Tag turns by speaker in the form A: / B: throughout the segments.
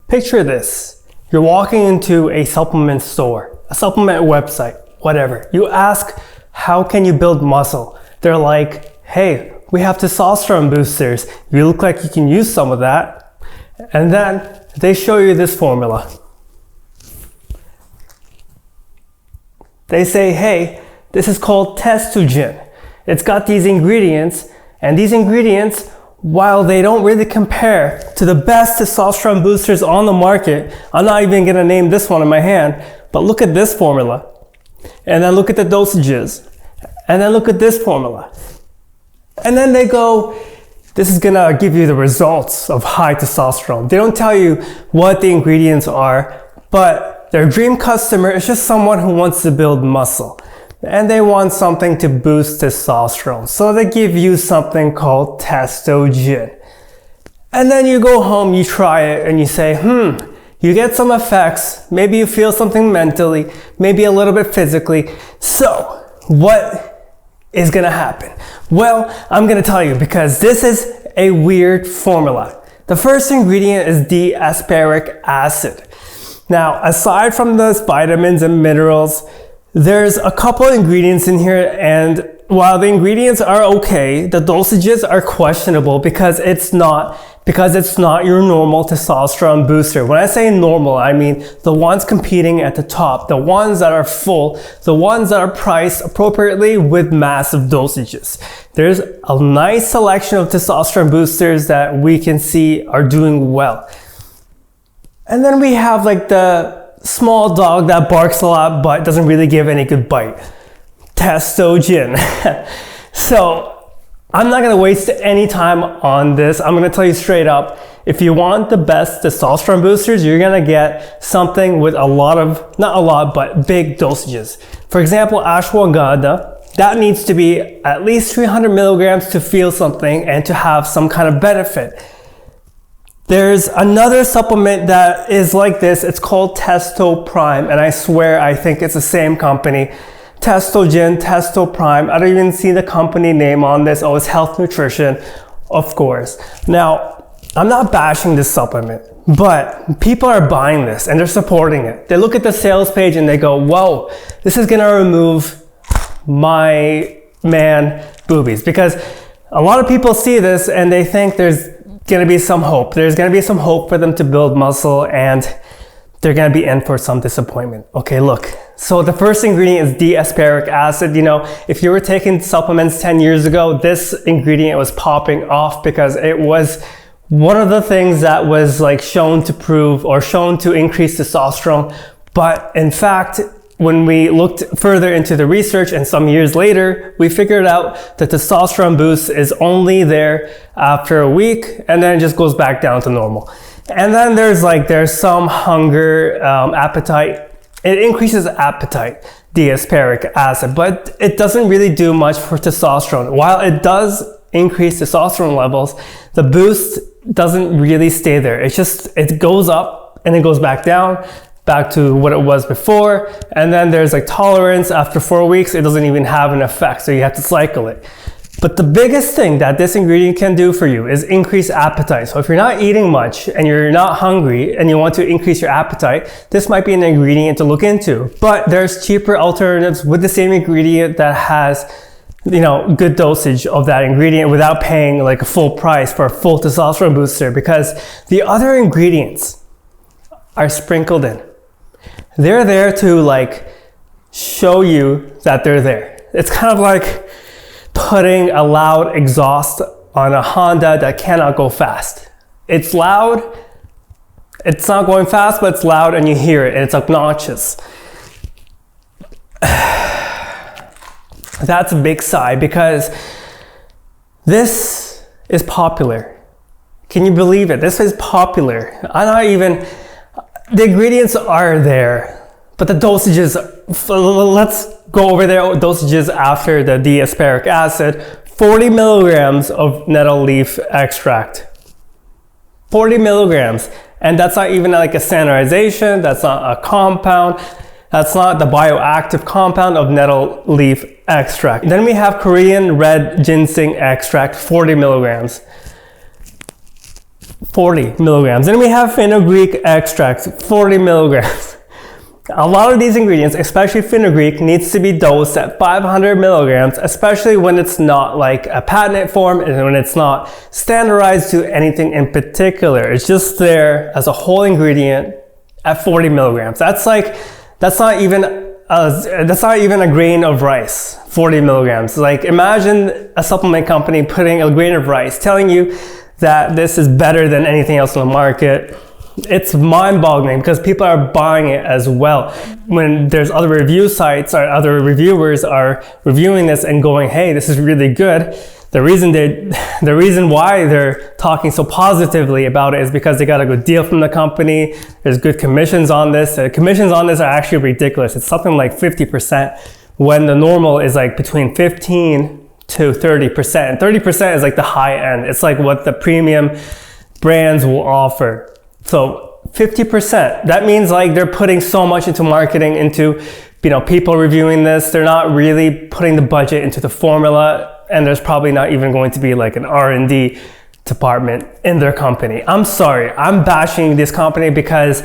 A: Picture this. You're walking into a supplement store, a supplement website, whatever. You ask, how can you build muscle? They're like, hey, we have testosterone boosters. You look like you can use some of that. And then they show you this formula. They say, hey, this is called Testogen. It's got these ingredients, and these ingredients, while they don't really compare to the best testosterone boosters on the market, I'm not even gonna name this one in my hand, but look at this formula. And then look at the dosages. And then look at this formula. And then they go, this is gonna give you the results of high testosterone. They don't tell you what the ingredients are, but their dream customer is just someone who wants to build muscle. And they want something to boost testosterone. So they give you something called Testogen. And then you go home, you try it, and you say, you get some effects. Maybe you feel something mentally, maybe a little bit physically. So what is gonna happen? Well, I'm gonna tell you, because this is a weird formula. The first ingredient is D-Aspartic Acid. Now, aside from those vitamins and minerals, there's a couple ingredients in here, and while the ingredients are okay, the dosages are questionable because it's not your normal testosterone booster. When I say normal, I mean the ones competing at the top, the ones that are full, the ones that are priced appropriately with massive dosages. There's a nice selection of testosterone boosters that we can see are doing well. And then we have like the small dog that barks a lot but doesn't really give any good bite. Testogen. So I'm not gonna waste any time on this. I'm gonna tell you straight up, if you want the best testosterone boosters, you're gonna get something with a lot of, not a lot, but big dosages. For example, ashwagandha, that needs to be at least 300 milligrams to feel something and to have some kind of benefit. There's another supplement that is like this. It's called Testo Prime, and I swear I think it's the same company. Testogen, Testo Prime. I don't even see the company name on this. Oh, it's Health Nutrition, of course. Now, I'm not bashing this supplement, but people are buying this and they're supporting it. They look at the sales page and they go, whoa, this is gonna remove my man boobies. Because a lot of people see this and they think there's gonna be some hope. There's gonna be some hope for them to build muscle, and they're gonna be in for some disappointment. Okay, look. So the first ingredient is D-Aspartic Acid. You know, if you were taking supplements 10 years ago, this ingredient was popping off because it was one of the things that was like shown to prove or shown to increase testosterone. But in fact, when we looked further into the research and some years later, we figured out that testosterone boost is only there after a week, and then it just goes back down to normal. And then there's some hunger, appetite. It increases appetite, D-Aspartic Acid, but it doesn't really do much for testosterone. While it does increase testosterone levels, the boost doesn't really stay there. It goes up and it goes back down, back to what it was before. And then there's like tolerance. After 4 weeks, it doesn't even have an effect, so you have to cycle it. But the biggest thing that this ingredient can do for you is increase appetite. So if you're not eating much and you're not hungry and you want to increase your appetite, this might be an ingredient to look into. But there's cheaper alternatives with the same ingredient that has, you know, good dosage of that ingredient without paying like a full price for a full testosterone booster, because the other ingredients are sprinkled in. They're there to like show you that they're there. It's kind of like putting a loud exhaust on a Honda that cannot go fast. It's loud, it's not going fast, but it's loud and you hear it and it's obnoxious. That's a big sigh, because this is popular. Can you believe it? This is popular. The ingredients are there, but the dosages, let's go over their dosages after the D-Aspartic Acid. 40 milligrams of nettle leaf extract. 40 milligrams. And that's not even like a standardization, that's not a compound, that's not the bioactive compound of nettle leaf extract. Then we have Korean red ginseng extract, 40 milligrams. 40 milligrams. Then we have fenugreek extract, 40 milligrams. A lot of these ingredients, especially fenugreek, needs to be dosed at 500 milligrams, especially when it's not like a patented form and when it's not standardized to anything in particular. It's just there as a whole ingredient at 40 milligrams. That's not even a grain of rice, 40 milligrams. Like, imagine a supplement company putting a grain of rice, telling you that this is better than anything else on the market. It's mind-boggling because people are buying it as well. When there's other review sites or other reviewers are reviewing this and going, hey, this is really good, the reason why they're talking so positively about it is because they got a good deal from the company. There's good commissions on this. The commissions on this are actually ridiculous. It's something like 50% when the normal is like between 15 to 30%. 30% is like the high end. It's like what the premium brands will offer. So 50%, that means like they're putting so much into marketing, into, you know, people reviewing this. They're not really putting the budget into the formula, and there's probably not even going to be like an R&D department in their company. I'm sorry, I'm bashing this company because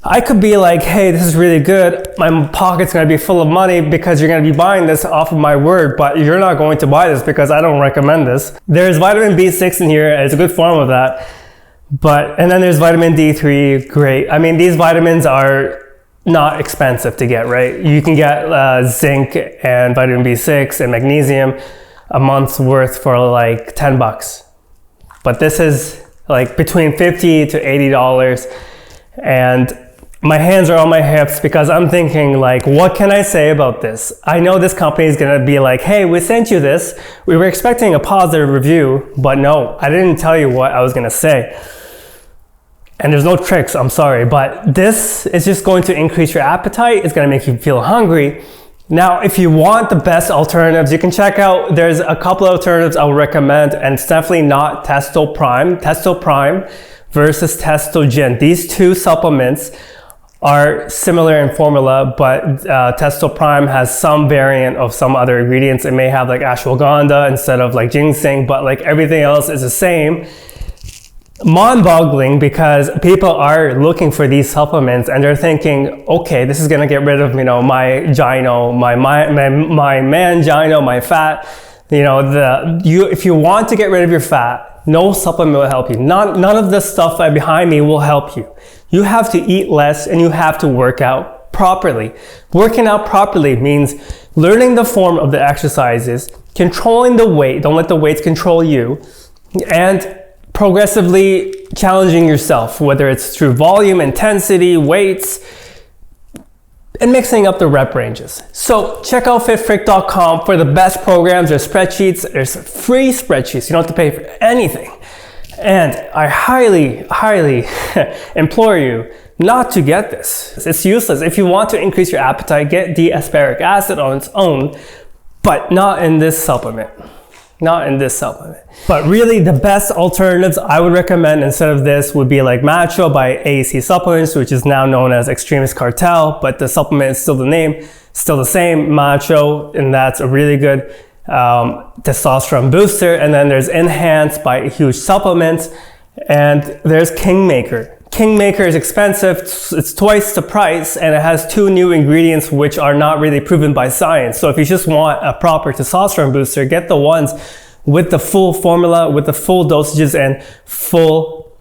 A: I could be like, hey, this is really good. My pocket's gonna be full of money because you're gonna be buying this off of my word, but you're not going to buy this because I don't recommend this. There's vitamin B6 in here, and it's a good form of that. And then there's vitamin D3, great. I mean, these vitamins are not expensive to get, right? You can get zinc and vitamin B6 and magnesium a month's worth for like $10. But this is like between $50 to $80. And my hands are on my hips because I'm thinking like, what can I say about this? I know this company is gonna be like, hey, we sent you this. We were expecting a positive review, but no, I didn't tell you what I was gonna say. And there's no tricks, I'm sorry, but this is just going to increase your appetite. It's gonna make you feel hungry. Now, if you want the best alternatives, you can check out, there's a couple of alternatives I would recommend, and it's definitely not Testo Prime. Testo Prime versus Testogen. These two supplements are similar in formula, but Testo Prime has some variant of some other ingredients. It may have like ashwagandha instead of like ginseng, but like everything else is the same. Mind-boggling because people are looking for these supplements and they're thinking, okay, this is gonna get rid of, you know, my gyno, my man gyno, my fat. You know, if you want to get rid of your fat, no supplement will help you. None of the stuff behind me will help you. You have to eat less and you have to work out properly. Working out properly means learning the form of the exercises, controlling the weight, don't let the weights control you, and progressively challenging yourself, whether it's through volume, intensity, weights, and mixing up the rep ranges. So check out fitfric.com for the best programs. There's spreadsheets, there's free spreadsheets. You don't have to pay for anything. And I highly, highly implore you not to get this. It's useless. If you want to increase your appetite, get D-Aspartic Acid on its own, but not in this supplement. Not in this supplement. But really the best alternatives I would recommend instead of this would be like Macho by AEC Supplements, which is now known as Extremist Cartel, but the supplement is still the same, Macho, and that's a really good testosterone booster. And then there's Enhanced by Huge Supplements, and there's Kingmaker. Kingmaker is expensive, it's twice the price, and it has 2 new ingredients which are not really proven by science. So if you just want a proper testosterone booster, get the ones with the full formula, with the full dosages and full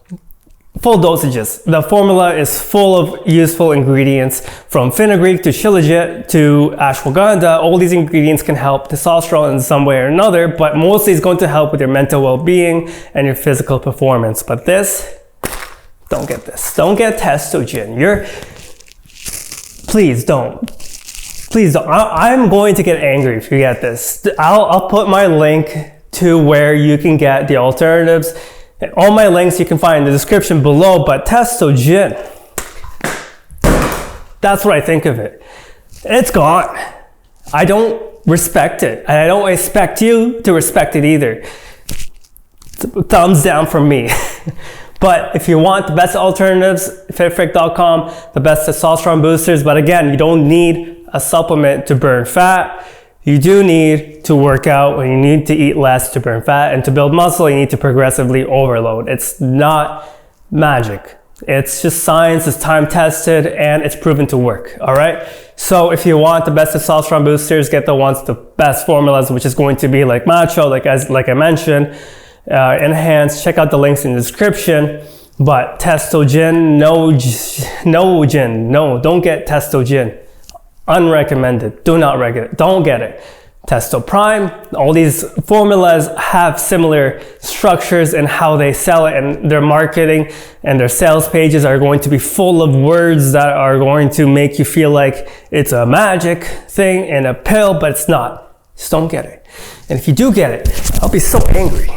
A: dosages. The formula is full of useful ingredients from fenugreek to shilajit to ashwagandha. All these ingredients can help testosterone in some way or another, but mostly it's going to help with your mental well-being and your physical performance. But this, don't get this. Don't get Testogen. Please don't. Please don't. I'm going to get angry if you get this. I'll put my link to where you can get the alternatives. And all my links you can find in the description below, but Testogen, that's what I think of it. It's gone. I don't respect it, and I don't expect you to respect it either. Thumbs down from me. But if you want the best alternatives, fitfric.com, the best testosterone boosters. But again, you don't need a supplement to burn fat. You do need to work out, and you need to eat less to burn fat, and to build muscle, you need to progressively overload. It's not magic. It's just science, it's time tested, and it's proven to work, all right? So if you want the best testosterone boosters, get the best formulas, which is going to be like Macho, like I mentioned, Enhanced. Check out the links in the description. But Testogen, no, don't get Testogen. Unrecommended. Don't get it. Testo Prime, all these formulas have similar structures in how they sell it, and their marketing and their sales pages are going to be full of words that are going to make you feel like it's a magic thing in a pill, but it's not. Just don't get it. And if you do get it, I'll be so angry.